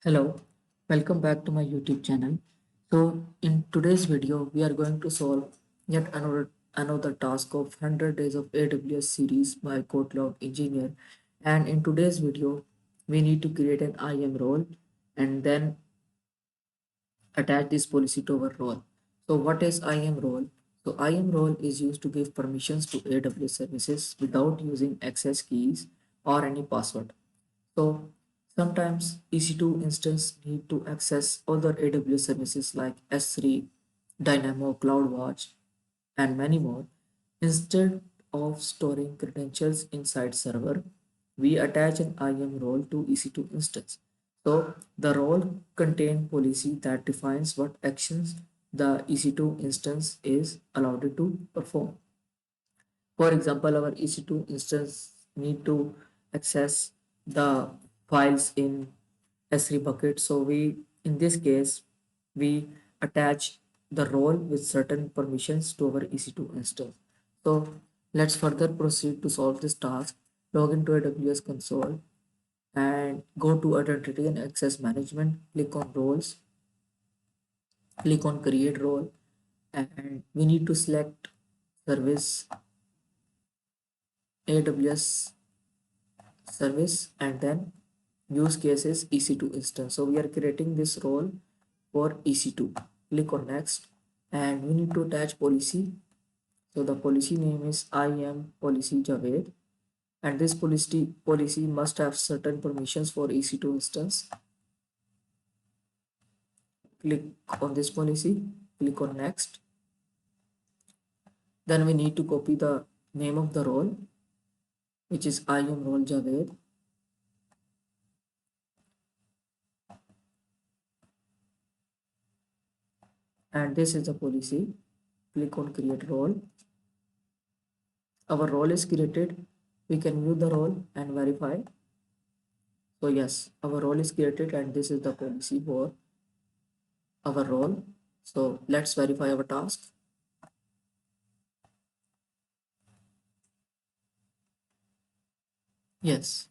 Hello, welcome back to my YouTube channel. So in today's video, we are going to solve yet another task of 100 days of AWS series by Cloud engineer. And in today's video, we need to create an IAM role and then attach this policy to our role. So what is IAM role? So IAM role is used to give permissions to AWS services without using access keys or any password. So sometimes EC2 instance need to access other AWS services like S3, Dynamo, CloudWatch, and many more. Instead of storing credentials inside server, we attach an IAM role to EC2 instance. So the role contain policy that defines what actions the EC2 instance is allowed to perform. For example, our EC2 instance need to access the files in S3 bucket. So in this case, we attach the role with certain permissions to our EC2 instance. So let's further proceed to solve this task. Log into AWS console and go to identity and access management, click on roles, click on create role, and we need to select service AWS service and then use case is EC2 instance. So we are creating this role for EC2. Click on next and we need to attach policy. So the policy name is IAM policy Javed and this policy must have certain permissions for EC2 instance. Click on this policy, click on next. Then we need to copy the name of the role, which is IAM role Javed. And this is the policy. Click on create role. Our role is created. We can view the role and verify. So yes, our role is created and this is the policy for our role. So let's verify our task. Yes,